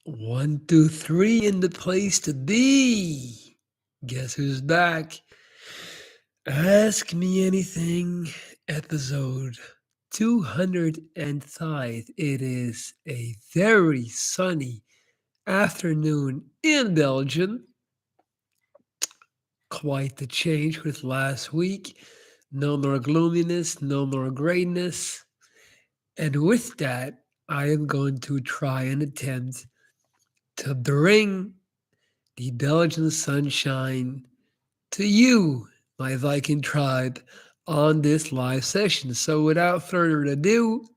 One, two, three in the place to be. Guess who's back? Ask me anything, episode 205. It is a very sunny afternoon in Belgium. Quite the change with last week. No more gloominess, no more grayness. And with that, I am going to try and attempt to bring the Belgian sunshine to you, my Viking tribe, on this live session. So without further ado,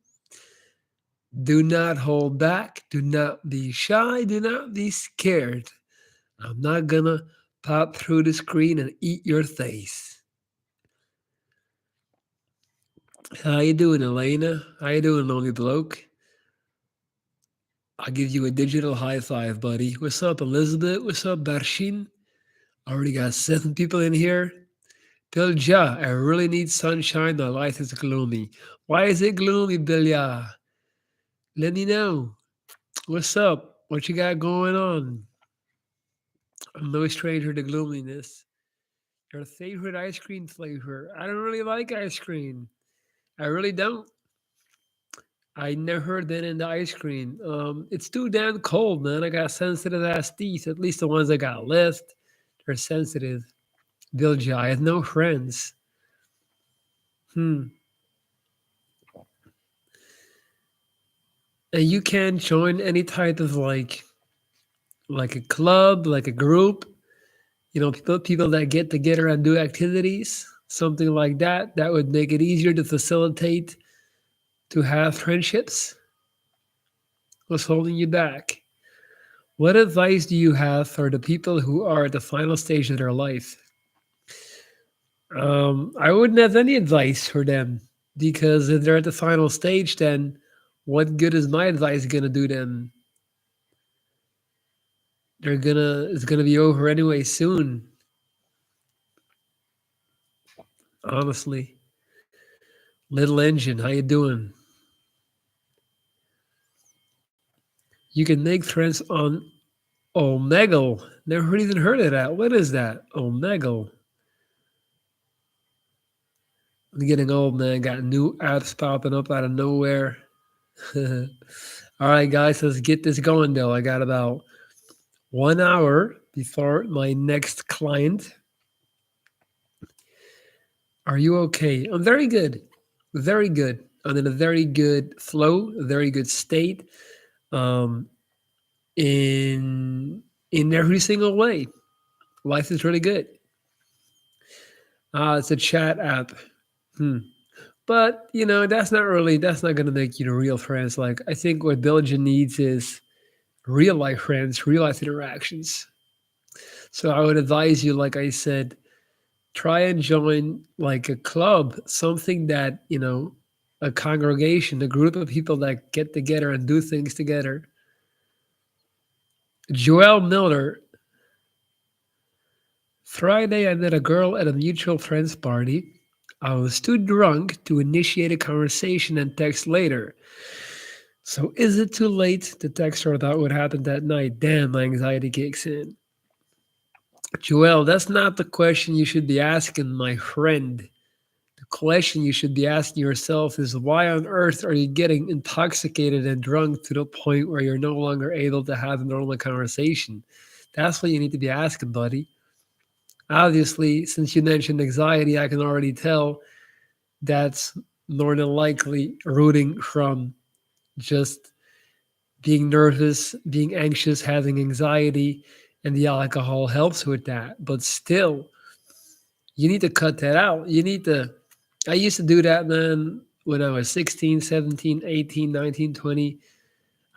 do not hold back, do not be shy, do not be scared. I'm not gonna pop through the screen and eat your face. How you doing, Elena? How you doing, lonely bloke? I'll give you a digital high five, buddy. What's up, Elizabeth? What's up, Barshin? Already got 7 people in here. Bilja, I really need sunshine. My life is gloomy. Why is it gloomy, Bilja? Let me know. What's up? What you got going on? I'm no stranger to gloominess. Your favorite ice cream flavor? I don't really like ice cream. I really don't. I never been into ice cream. It's too damn cold, man. I got sensitive ass teeth. At least the ones I got left, they're sensitive. Bilja, I have no friends. Hmm. And you can't join any type of like a club, like a group, people that get together and do activities, something like that, that would make it easier to facilitate to have friendships. What's holding you back? What advice do you have for the people who are at the final stage of their life? I wouldn't have any advice for them because if they're at the final stage, then what good is my advice gonna do them? It's gonna be over anyway soon. Honestly, little engine, how you doing? You can make friends on Omegle. Never even heard of that. What is that? Omegle. I'm getting old, man. Got new apps popping up out of nowhere. All right, guys, let's get this going, though. I got about 1 hour before my next client. Are you okay? I'm very good. Very good. I'm in a very good flow, a very good state. Um, in every single way. Life is really good. It's a chat app. Hmm. But that's not gonna make you the real friends. Like I think what Belgium needs is real life friends, real life interactions. So I would advise you, like I said, try and join like a club, something that, a congregation, a group of people that get together and do things together. Joel Miller, Friday I met a girl at a mutual friends party. I was too drunk to initiate a conversation and text later. So is it too late to text her about what happened that night? Damn, my anxiety kicks in. Joel, that's not the question you should be asking, my friend. The question you should be asking yourself is why on earth are you getting intoxicated and drunk to the point where you're no longer able to have a normal conversation? That's what you need to be asking, buddy. Obviously, since you mentioned anxiety, I can already tell that's more than likely rooting from just being nervous, being anxious, having anxiety, and the alcohol helps with that. But still, you need to cut that out. I used to do that, man, when I was 16, 17, 18, 19, 20.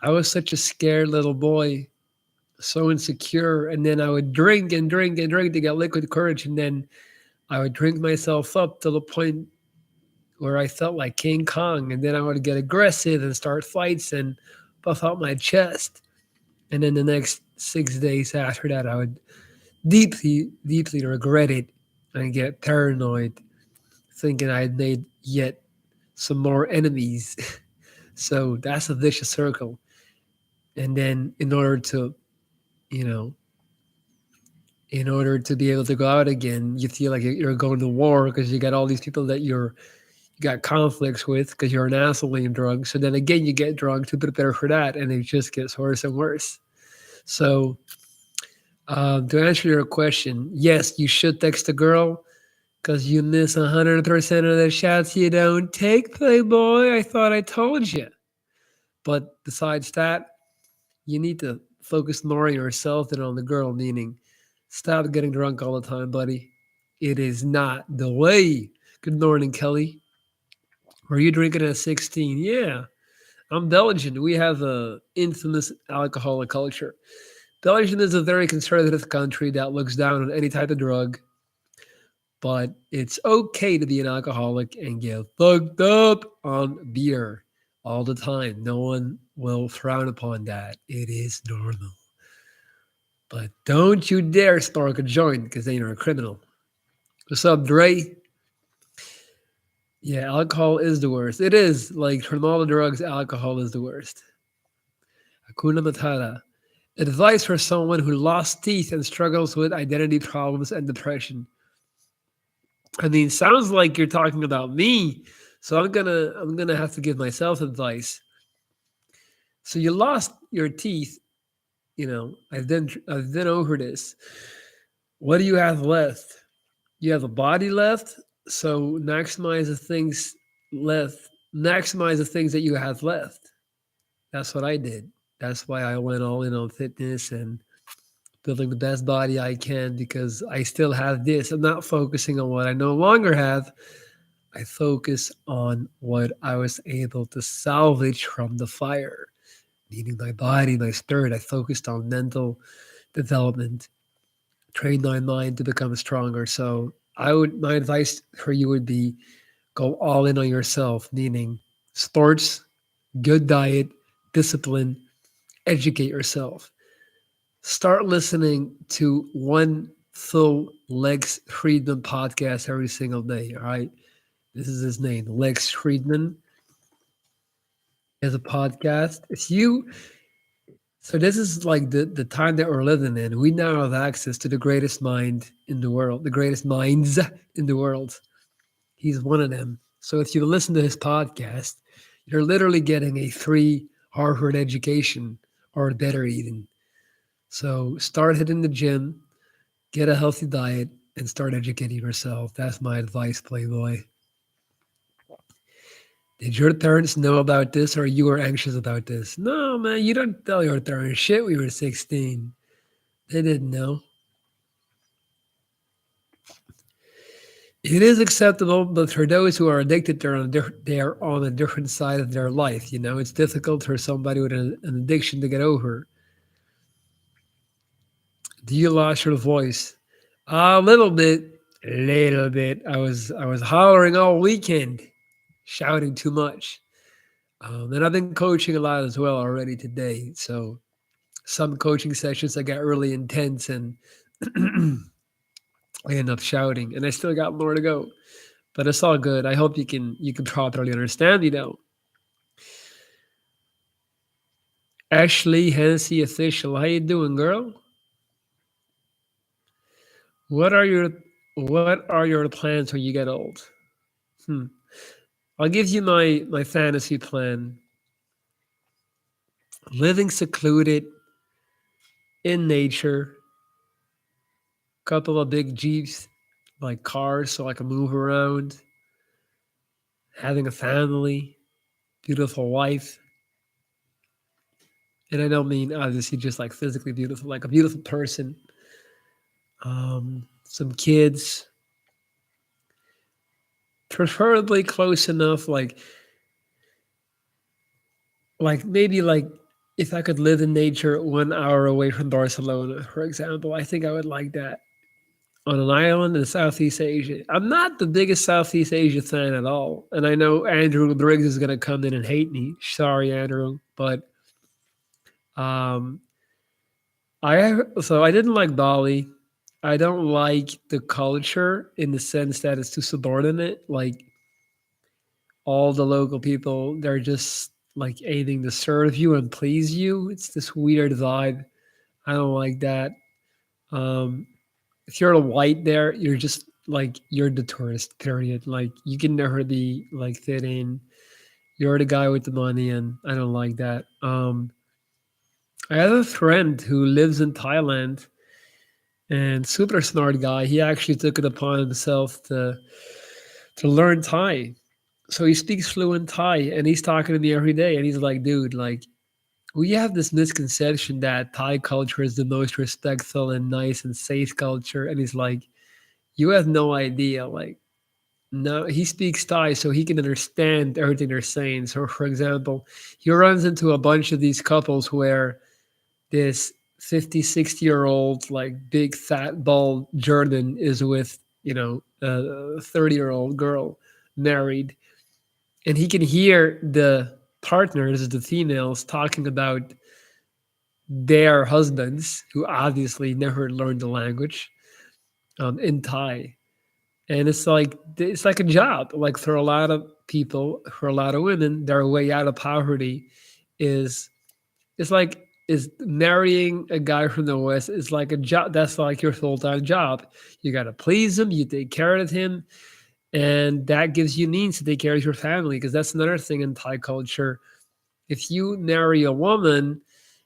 I was such a scared little boy, so insecure. And then I would drink and drink and drink to get liquid courage. And then I would drink myself up to the point where I felt like King Kong. And then I would get aggressive and start fights and puff out my chest. And then the next 6 days after that, I would deeply, deeply regret it and get paranoid, thinking I had made yet some more enemies. So that's a vicious circle. And then you know, in order to be able to go out again, you feel like you're going to war because you got all these people that you got conflicts with because you're an asshole and drunk. So then again, you get drunk to prepare for that, and it just gets worse and worse. So to answer your question, yes, you should text a girl because you miss 100% of the shots you don't take, Playboy. I thought I told you. But besides that, you need to focus more on yourself than on the girl, meaning stop getting drunk all the time, buddy. It is not the way. Good morning, Kelly. Were you drinking at 16? Yeah, I'm Belgian. We have a infamous alcoholic culture. Belgium is a very conservative country that looks down on any type of drug, but it's okay to be an alcoholic and get fucked up on beer all the time. No one will frown upon that. It is normal. But don't you dare spark a joint because then you're a criminal. What's up, Dre? Yeah, alcohol is the worst. It is. Like, from all the drugs, alcohol is the worst. Hakuna Matata. Advice for someone who lost teeth and struggles with identity problems and depression. I mean, sounds like you're talking about me. So I'm gonna have to give myself advice. So you lost your teeth, I've been over this. What do you have left? You have a body left, so maximize the things that you have left. That's what I did. That's why I went all in on fitness and building the best body I can because I still have this. I'm not focusing on what I no longer have. I focus on what I was able to salvage from the fire, meaning my body, my spirit. I focused on mental development, trained my mind to become stronger. So my advice for you would be go all in on yourself, meaning sports, good diet, discipline, educate yourself. Start listening to one full Lex Friedman podcast every single day. All right. This is his name, Lex Friedman. He has a podcast. So this is like the time that we're living in. We now have access to the greatest mind in the world, the greatest minds in the world. He's one of them. So if you listen to his podcast, you're literally getting a free Harvard education or better even. So start hitting the gym, get a healthy diet, and start educating yourself. That's my advice, Playboy. Did your parents know about this or you were anxious about this? No, man, you don't tell your parents shit. We were 16. They didn't know. It is acceptable, but for those who are addicted, they are on a different side of their life. It's difficult for somebody with an addiction to get over. Do you lost your voice? A little bit, a little bit. I was hollering all weekend, shouting too much. And I've been coaching a lot as well already today. So some coaching sessions that got really intense and I end up shouting, and I still got more to go. But it's all good. I hope you can properly understand. Ashley Hennessy official. How you doing, girl? What are your what are your plans when you get old? Hmm. I'll give you my fantasy plan. Living secluded in nature, couple of big jeeps, like cars, so I can move around. Having a family, beautiful wife, and I don't mean obviously just like physically beautiful, like a beautiful person. Some kids, preferably close enough, like maybe like if I could live in nature 1 hour away from Barcelona, for example, I think I would like that. On an island in Southeast Asia. I'm not the biggest Southeast Asia fan at all. And I know Andrew Briggs is going to come in and hate me. Sorry, Andrew. But um, I didn't like Bali. I don't like the culture in the sense that it's too subordinate. Like all the local people, they're just like aiming to serve you and please you. It's this weird vibe. I don't like that. Um, if you're a white there, you're just like you're the tourist. Period. Like you can never be like fit in. You're the guy with the money, and I don't like that. I have a friend who lives in Thailand, and super smart guy. He actually took it upon himself to learn Thai. So he speaks fluent Thai, and he's talking to me every day. And he's like, "Dude, like we have this misconception that Thai culture is the most respectful and nice and safe culture." And he's like, "You have no idea. Like, no, he speaks Thai, so he can understand everything they're saying. So, for example, he runs into a bunch of these couples where this 50, 60 year old, like big fat bald German is with, a 30-year-old girl married. And he can hear the partners, the females, talking about their husbands who obviously never learned the language in Thai. And it's like a job. Like for a lot of people, for a lot of women, their way out of poverty is it's like is marrying a guy from the West is like a job. That's like your full time job. You gotta please him. You take care of him, and that gives you means to take care of your family. Because that's another thing in Thai culture. If you marry a woman,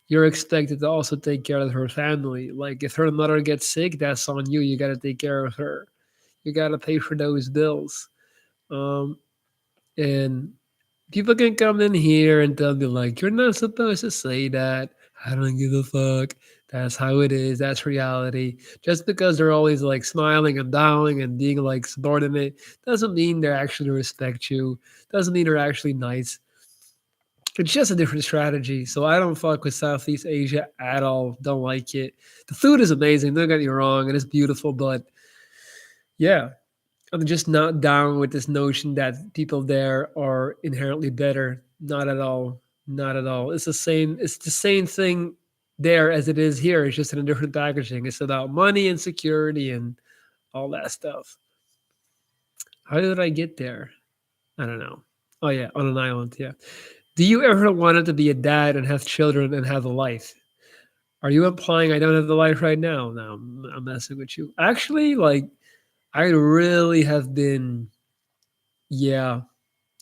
you're expected to also take care of her family. Like if her mother gets sick, that's on you. You gotta take care of her. You gotta pay for those bills. Um, and people can come in here and tell me like, "You're not supposed to say that." I don't give a fuck. That's how it is. That's reality. Just because they're always like smiling and bowing and being like subordinate doesn't mean they actually respect you. Doesn't mean they're actually nice. It's just a different strategy. So I don't fuck with Southeast Asia at all. Don't like it. The food is amazing. Don't get me wrong, and it's beautiful. But yeah, I'm just not down with this notion that people there are inherently better. Not at all. Not at all. It's the same. It's the same thing there as it is here. It's just in a different packaging. It's about money and security and all that stuff. How did I get there? I don't know. Oh yeah, on an island. Yeah. Do you ever want to be a dad and have children and have a life? Are you implying I don't have the life right now? No, I'm messing with you. Actually, like I really have been. Yeah,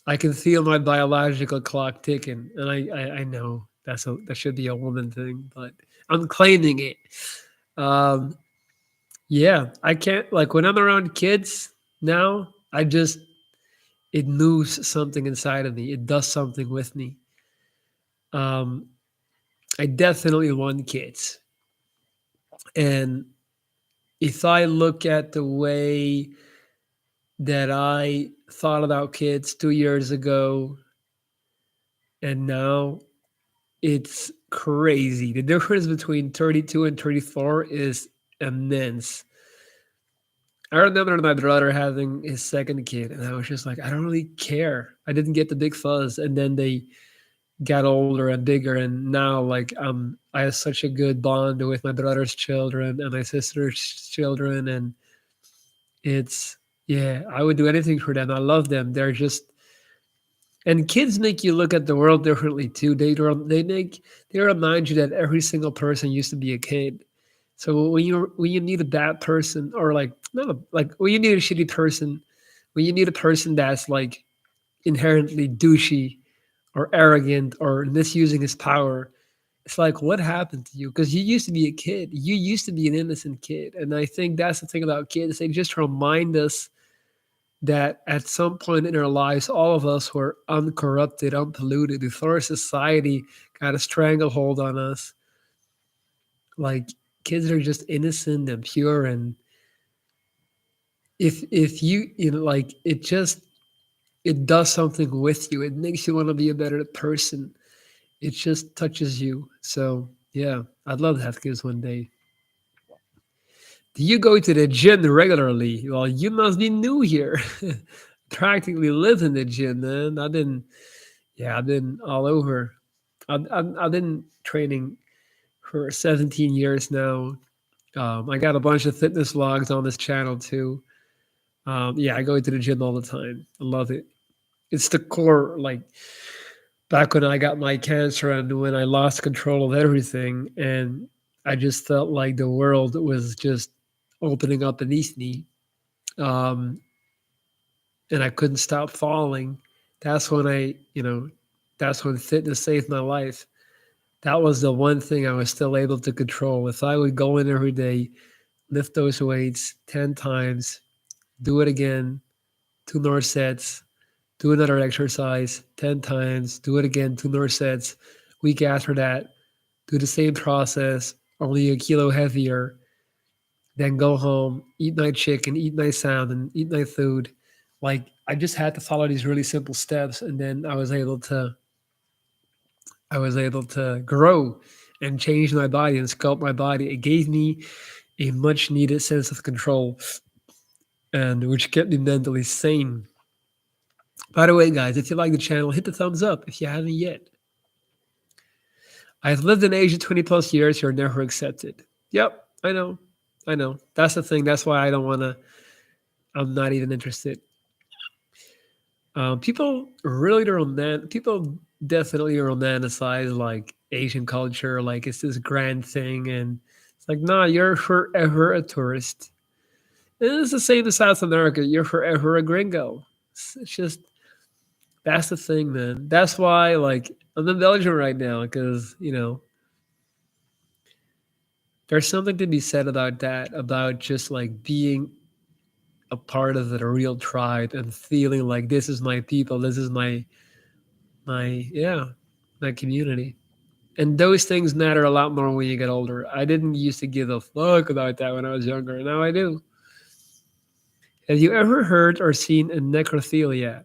I can feel my biological clock ticking, and I know that should be a woman thing, but I'm claiming it. Um, yeah, I can't like when I'm around kids now. I just it moves something inside of me. It does something with me. Um, I definitely want kids, and if I look at the way that I thought about kids 2 years ago and now, it's crazy. The difference between 32 and 34 is immense. I remember my brother having his second kid, and I was just like, I don't really care. I didn't get the big fuzz, and then they got older and bigger, and now like I have such a good bond with my brother's children and my sister's children, and it's yeah, I would do anything for them. I love them. They're just and kids make you look at the world differently too. They remind you that every single person used to be a kid. So when you need a bad person or like not a, like when you need a shitty person, when you need a person that's like inherently douchey or arrogant or misusing his power, it's like what happened to you? Because you used to be a kid. You used to be an innocent kid, and I think that's the thing about kids. They just remind us that at some point in our lives, all of us were uncorrupted, unpolluted before society got a stranglehold on us. Like kids are just innocent and pure, and if like it does something with you. It makes you want to be a better person. It just touches you. So yeah, I'd love to have kids one day. Do you go to the gym regularly? Well, you must be new here. Practically live in the gym, man. I've been all over. I've been training for 17 years now. I got a bunch of fitness vlogs on this channel too. Yeah, I go to the gym all the time. I love it. It's the core, like back when I got my cancer and when I lost control of everything, and I just felt like the world was just opening up beneath me, um, and I couldn't stop falling. That's when that's when fitness saved my life. That was the one thing I was still able to control. If I would go in every day, lift those weights 10 times, do it again, two more sets, do another exercise 10 times, do it again, two more sets. Week after that, do the same process, only a kilo heavier, then go home, eat my chicken, eat my salmon, eat my food. Like I just had to follow these really simple steps, and then I was able to grow and change my body and sculpt my body. It gave me a much needed sense of control, and which kept me mentally sane. By the way, guys, if you like the channel, hit the thumbs up if you haven't yet. I've lived in Asia 20 plus years. You're never accepted. Yep, I know. I know. That's the thing. That's why I don't want to, I'm not even interested. People definitely romanticize like Asian culture, like it's this grand thing. And it's like, nah, you're forever a tourist. And it's the same in South America. You're forever a gringo. It's just, that's the thing, man. That's why, like, I'm in Belgium right now because, there's something to be said about that, about just like being a part of a real tribe and feeling like this is my people, this is yeah, my community. And those things matter a lot more when you get older. I didn't used to give a fuck about that when I was younger. Now I do. Have you ever heard or seen a necrophiliac,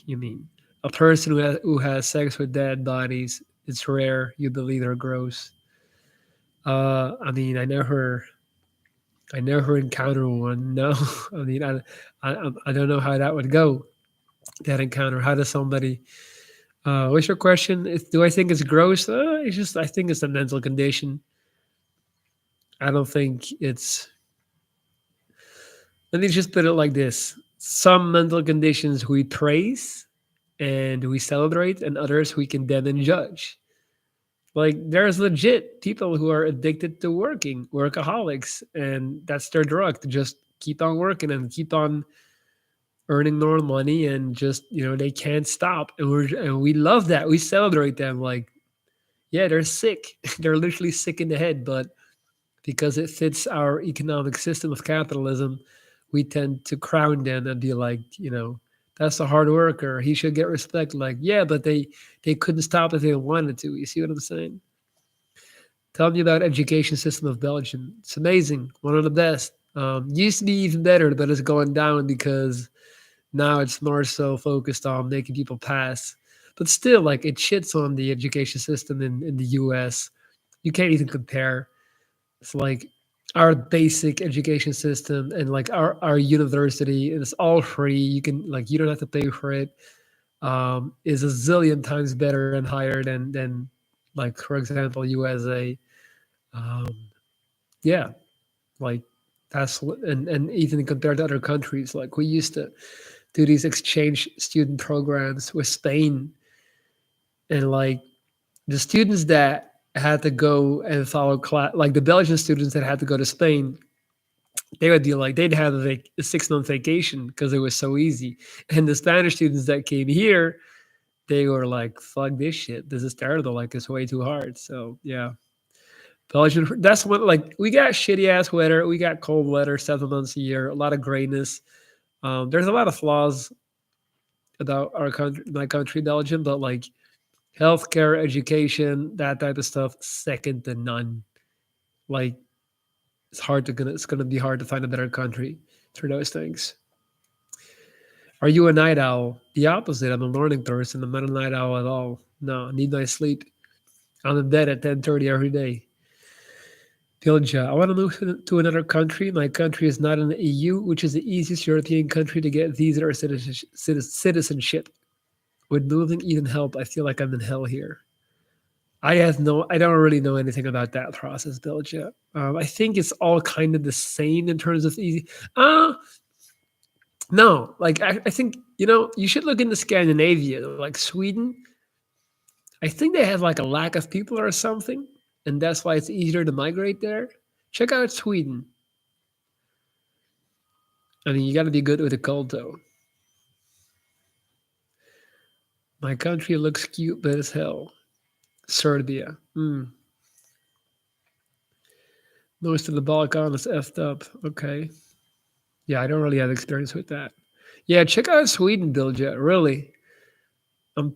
you mean? A person who has sex with dead bodies. It's rare. You believe they're gross. I mean, I never encountered one. No, I mean, I don't know how that would go. That encounter. How does somebody? What's your question? Do I think it's gross? It's just I think it's a mental condition. I don't think it's. Let me just put it like this: some mental conditions we praise and we celebrate, and others we condemn and judge. Like there's legit people who are addicted to working, workaholics, and that's their drug to just keep on working and keep on earning more money, and just they can't stop, and we love that. We celebrate them like, yeah, they're sick. They're literally sick in the head, but because it fits our economic system of capitalism, we tend to crown them and be like, that's a hard worker, he should get respect. Like, yeah, but they couldn't stop if they wanted to. You see what I'm saying? Tell me about education system of Belgium. It's amazing, one of the best. Used to be even better, but it's going down because now it's more so focused on making people pass. But still, like it shits on the education system in the US. You can't even compare. It's like our basic education system and like our university, and it's all free. You can like you don't have to pay for it. Is a zillion times better and higher than like for example USA. Um, yeah, like and even compared to other countries, like we used to do these exchange student programs with Spain, and like the students that had to go and follow class, like the Belgian students that had to go to Spain, they would be like they'd have a 6 month vacation because it was so easy, and the Spanish students that came here, they were like, "Fuck this shit, this is terrible, like it's way too hard." So yeah, Belgian. That's what like we got shitty ass weather, we got cold weather 7 months a year, a lot of grayness. There's a lot of flaws about our country, my country, Belgium, but like healthcare, education, that type of stuff, second to none. Like it's gonna be hard to find a better country for those things. Are you a night owl? The opposite. I'm a morning person. I'm not a night owl at all. No, I need my sleep. I'm in bed at 10:30 every day. Pilja, I want to move to another country. My country is not in the EU, which is the easiest European country to get visa or citizenship. Would moving even help? I feel like I'm in hell here. I don't really know anything about that process, Pilja. I think it's all kind of the same in terms of easy. Uh, no, like I think You should look into Scandinavia, like Sweden. I think they have like a lack of people or something, and that's why it's easier to migrate there. Check out Sweden. I mean, you got to be good with the cold though. My country looks cute, but as hell. Serbia. Most of the Balkan is effed up. Okay. Yeah, I don't really have experience with that. Yeah, check out Sweden, Bilja. Really, I'm.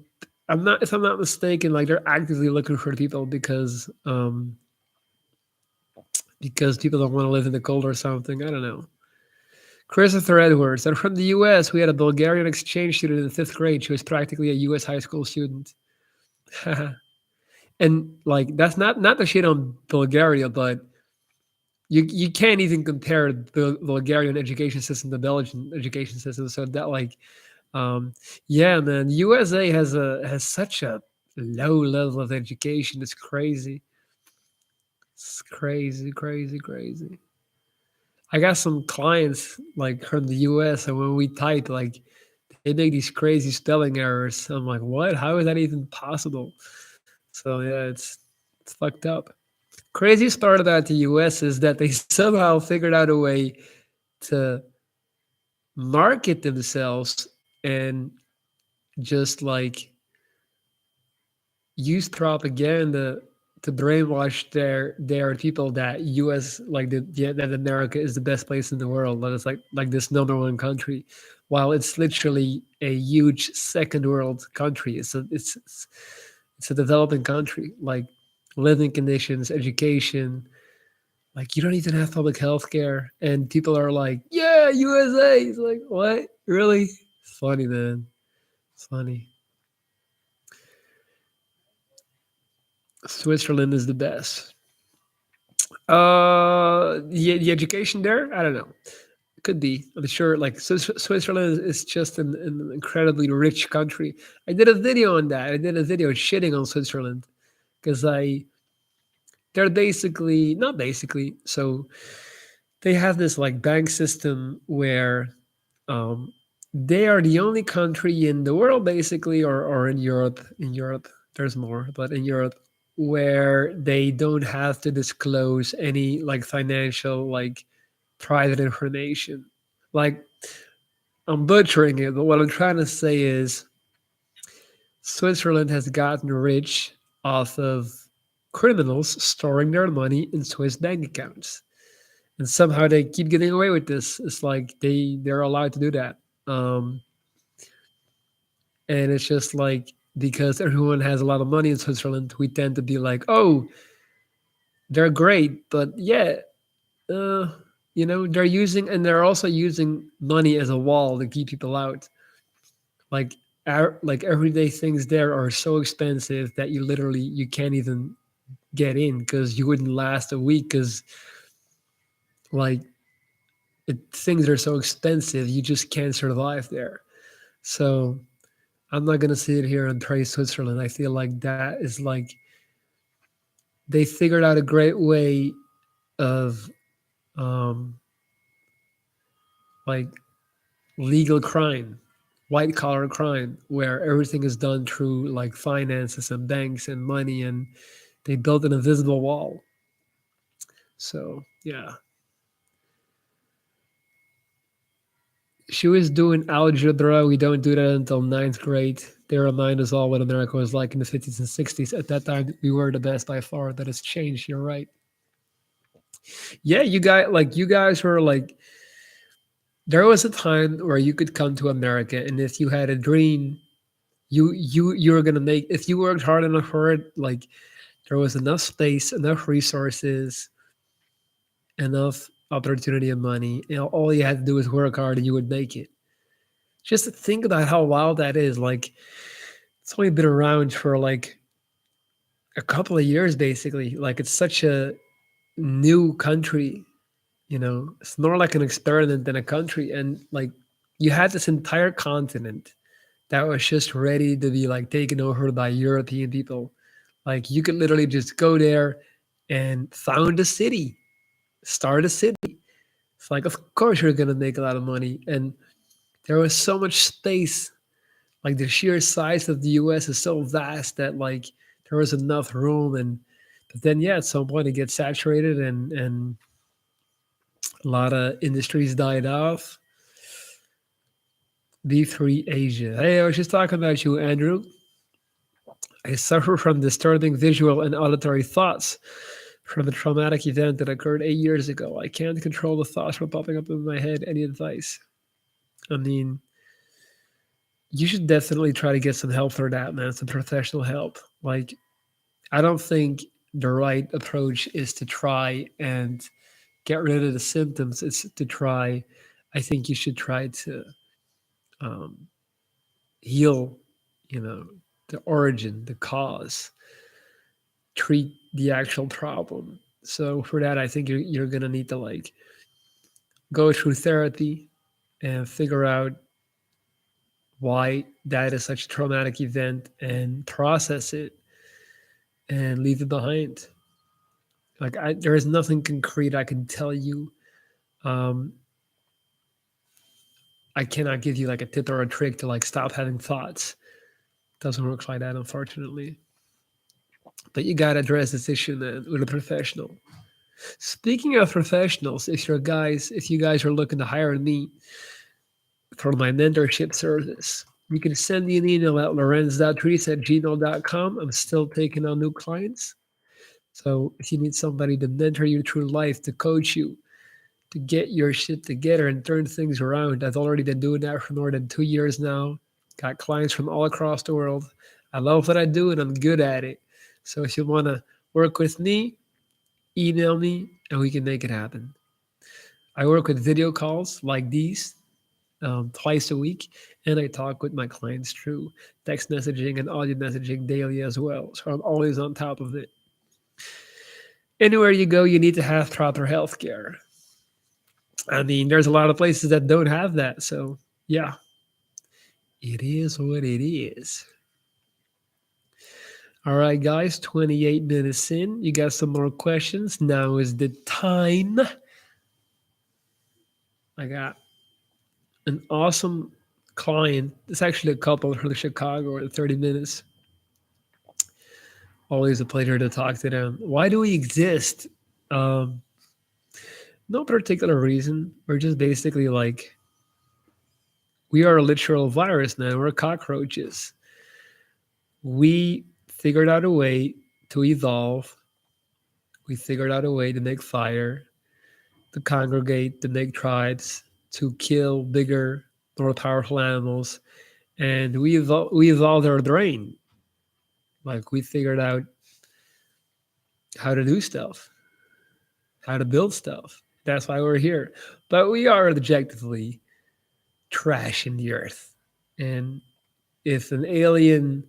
I'm not. If I'm not mistaken, like they're actively looking for people because people don't want to live in the cold or something. I don't know. Christopher Edwards. They're from the U.S. We had a Bulgarian exchange student in fifth grade. She was practically a U.S. high school student. And like that's not the shit on Bulgaria, but you can't even compare the Bulgarian education system to Belgian education system. So that like yeah, man, USA has such a low level of education. It's crazy. It's crazy, crazy, crazy. I got some clients like from the US, and when we type, like they make these crazy spelling errors. I'm like, what? How is that even possible? So yeah, it's fucked up. Craziest part about the US is that they somehow figured out a way to market themselves and just like use propaganda to brainwash their people that US like that America is the best place in the world. That it's like this number one country, while it's literally a huge second world country. It's a developing country. Like living conditions, education, like you don't even have public health care, and people are like, "Yeah, USA." It's like, what? Really? It's funny, man. It's funny. Switzerland is the best. The education there, I don't know. It could be. I'm sure. Like Switzerland is just an incredibly rich country. I did a video on that. I did a video shitting on Switzerland because they're basically not basically. So they have this like bank system where um, they are the only country in the world, basically, or in Europe. In Europe, there's more, but in Europe, where they don't have to disclose any like financial like private information. Like I'm butchering it, but what I'm trying to say is Switzerland has gotten rich off of criminals storing their money in Swiss bank accounts, and somehow they keep getting away with this. It's like they're allowed to do that. And it's just like because everyone has a lot of money in Switzerland, we tend to be like, oh, they're great, but yeah, uh, they're using and they're also using money as a wall to keep people out. Like like everyday things there are so expensive that you can't even get in because you wouldn't last a week because like things are so expensive you just can't survive there. So I'm not gonna sit here and praise Switzerland. I feel like that is like they figured out a great way of um, like legal crime, white collar crime, where everything is done through like finances and banks and money, and they built an invisible wall. So yeah, she was doing algebra. We don't do that until ninth grade. They remind us all what America was like in the 50s and 60s. At that time, we were the best by far. That has changed. You're right. Yeah, you guys were like there was a time where you could come to America, and if you had a dream, you were gonna make. If you worked hard enough for it, like there was enough space, enough resources, enough opportunity and money. All you had to do was work hard, and you would make it. Just think about how wild that is. Like it's only been around for like a couple of years, basically. Like it's such a new country. It's more like an experiment than a country, and like you had this entire continent that was just ready to be like taken over by European people. Like you could literally just go there and found a city, start a city. It's like, of course you're gonna make a lot of money, and There was so much space. Like the sheer size of the US is so vast that like there was enough room. And but then yeah, at some point it gets saturated, and a lot of industries died off. B3 Asia. Hey, I was just talking about you, Andrew. I suffer from disturbing visual and auditory thoughts from a traumatic event that occurred 8 years ago. I can't control the thoughts from popping up in my head. Any advice? I mean, you should definitely try to get some help for that, man. Some professional help. Like, I don't think the right approach is to try and get rid of the symptoms. It's to try. I think you should try to um, heal, you know, the origin, the cause, treat the actual problem. So for that, I think you're gonna need to like go through therapy and figure out why that is such a traumatic event and process it and leave it behind. Like there is nothing concrete I can tell you. Um, I cannot give you like a tip or a trick to like stop having thoughts. Doesn't work like that, unfortunately. But you gotta address this issue, man, with a professional. Speaking of professionals, if you guys are looking to hire me for my mentorship service, you can send me an email at lorenz.trees@gmail.com. I'm still taking on new clients. So if you need somebody to mentor you through life, to coach you, to get your shit together and turn things around, I've already been doing that for more than 2 years now. Got clients from all across the world. I love what I do and I'm good at it. So if you want to work with me, email me and we can make it happen. I work with video calls like these twice a week, and I talk with my clients through text messaging and audio messaging daily as well. So I'm always on top of it. Anywhere you go, you need to have proper health care. I mean, there's a lot of places that don't have that. So, yeah, it is what it is. All right, guys, 28 minutes in. You got some more questions? Now is the time. I got an awesome client. It's actually a couple from Chicago in 30 minutes. Always a pleasure to talk to them. Why do we exist? Um, no particular reason. We're just basically like, we are a literal virus now. We're cockroaches. We figured out a way to evolve. We figured out a way to make fire, to congregate, to make tribes, to kill bigger, more powerful animals. And we evolved our brain. Like we figured out how to do stuff, how to build stuff. That's why we're here. But we are objectively trash in the earth. And if an alien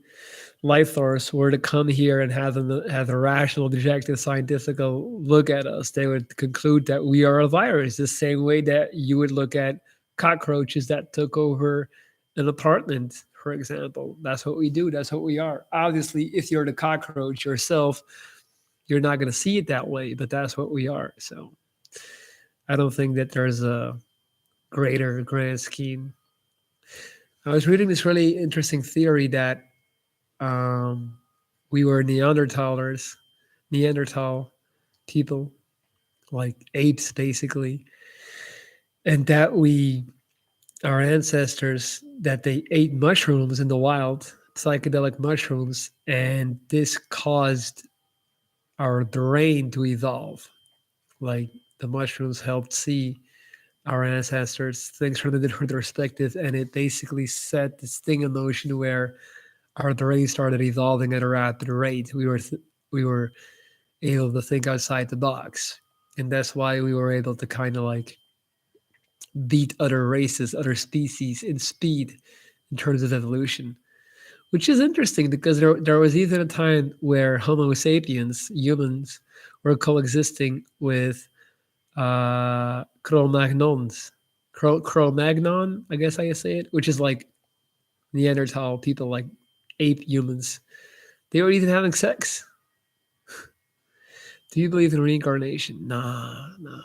life force were to come here and have a rational, objective, scientific look at us, they would conclude that we are a virus, the same way that you would look at cockroaches that took over an apartment, for example. That's what we do. That's what we are. Obviously, if you're the cockroach yourself, you're not going to see it that way, but that's what we are. So I don't think that there's a greater grand scheme. I was reading this really interesting theory that um, we were Neanderthal people, like apes basically, and that our ancestors, that they ate mushrooms in the wild, psychedelic mushrooms, and this caused our brain to evolve. Like the mushrooms helped see our ancestors things from a different perspective, and it basically set this thing in motion where our brain started evolving at a rapid rate. We were able to think outside the box, and that's why we were able to kind of like beat other races, other species in speed in terms of evolution, which is interesting because there was even a time where Homo sapiens, humans, were coexisting with Cro-Magnons. Cro-Magnon, I guess I say it, which is like Neanderthal people, like ape humans. They were even having sex. Do you believe in reincarnation? Nah, nah.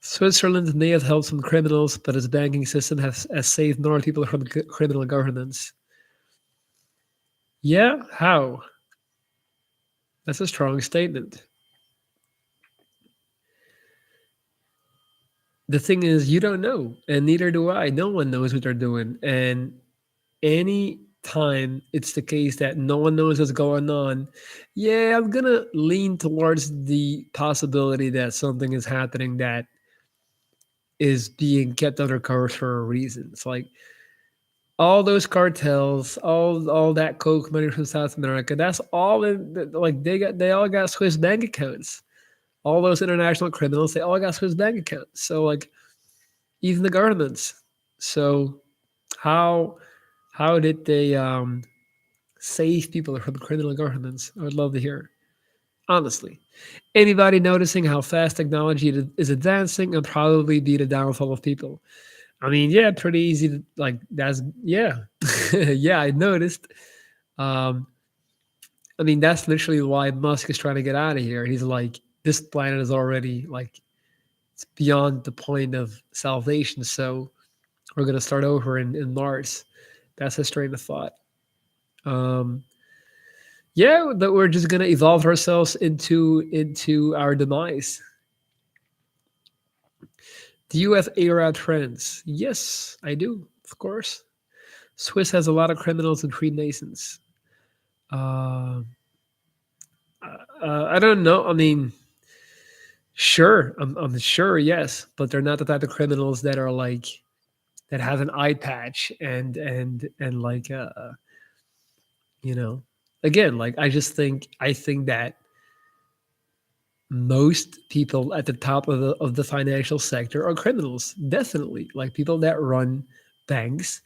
Switzerland may have helped some criminals, but its banking system has saved more people from criminal governance. Yeah? How? That's a strong statement. The thing is, you don't know, and neither do I. No one knows what they're doing. And any time it's the case that no one knows what's going on, yeah, I'm gonna lean towards the possibility that something is happening that is being kept under cover for a reason. It's like all those cartels, all that coke money from South America. That's all in like they all got Swiss bank accounts. All those international criminals, they all got Swiss bank accounts. So like even the governments. So how how did they save people from criminal governments? I would love to hear. Honestly, anybody noticing how fast technology is advancing and probably be the downfall of people? I mean, yeah, pretty easy to like. That's yeah, yeah. I noticed. Um, I mean, that's literally why Musk is trying to get out of here. He's like, this planet is already like it's beyond the point of salvation. So we're gonna start over in Mars. That's his train of thought. Um, yeah, that we're just gonna evolve ourselves into our demise. Do you have Arab friends? Yes, I do, of course. Swiss has a lot of criminals and Freemasons. Uh, I don't know. I mean, sure, I'm sure, yes, but they're not the type of criminals that are like that have an eye patch and like you know, again, like I think that most people at the top of the financial sector are criminals. Definitely, like people that run banks,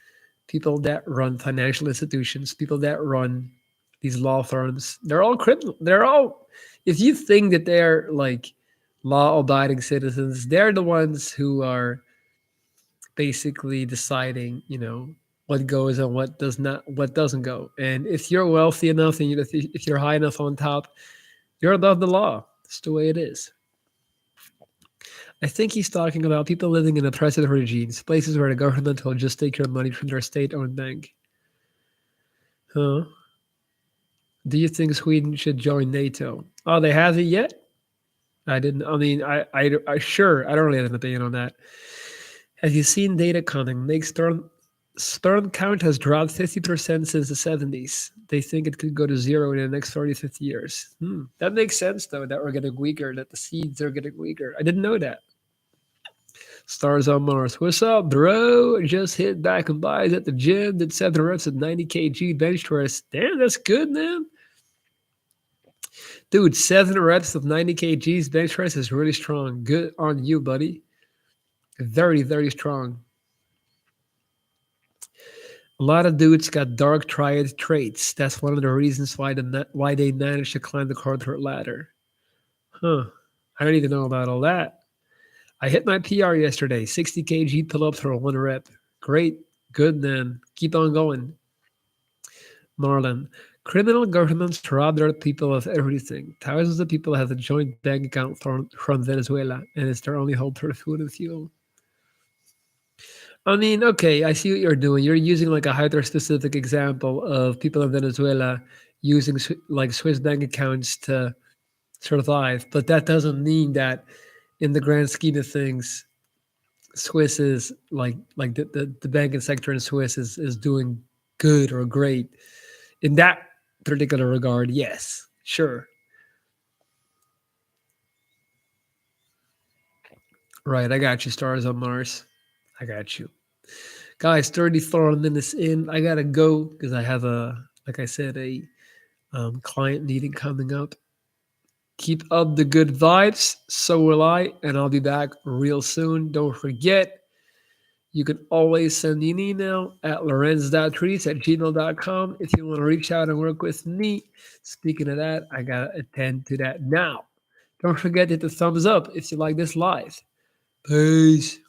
people that run financial institutions, people that run these law firms. They're all criminal. They're all. If you think that they're like law-abiding citizens, they're the ones who are basically deciding, what goes and what does not, what doesn't go. And if you're wealthy enough and if you're high enough on top, you're above the law. That's the way it is. I think he's talking about people living in oppressive regimes, places where the government will just take your money from their state-owned bank. Huh? Do you think Sweden should join NATO? Oh, they haven't yet? I didn't. I mean, I sure. I don't really have an opinion on that. Have you seen data coming? Make sperm count has dropped 50% since the 70s. They think it could go to zero in the next 40, 50 years. That makes sense, though, that we're getting weaker, that the seeds are getting weaker. I didn't know that. Stars on Mars. What's up, bro? Just hit back and buys at the gym. Did 7 reps at 90 kg bench press. Damn, that's good, man. Dude, 7 reps of 90 kgs bench press is really strong. Good on you, buddy. Very, very strong. A lot of dudes got dark triad traits. That's one of the reasons why they managed to climb the corporate ladder. Huh. I don't even know about all that. I hit my PR yesterday, 60 kg pull-ups for 1 rep. Great. Good, man. Keep on going. Marlon. Criminal governments rob their people of everything. Thousands of people have a joint bank account from Venezuela, and it's their only hope for food and fuel. I mean, okay, I see what you're doing. You're using like a hyper-specific example of people in Venezuela using like Swiss bank accounts to survive, but that doesn't mean that in the grand scheme of things, Swiss is like the banking sector in Swiss is doing good or great in that particular regard. Yes, sure, right. I got you. Stars on Mars. I got you, guys. 34 minutes in. I gotta go because I have like I said, a client meeting coming up. Keep up the good vibes. So will I, and I'll be back real soon. Don't forget, you can always send me an email at lorenz.trees@gmail.com if you want to reach out and work with me. Speaking of that, I got to attend to that now. Don't forget to hit the thumbs up if you like this live. Peace.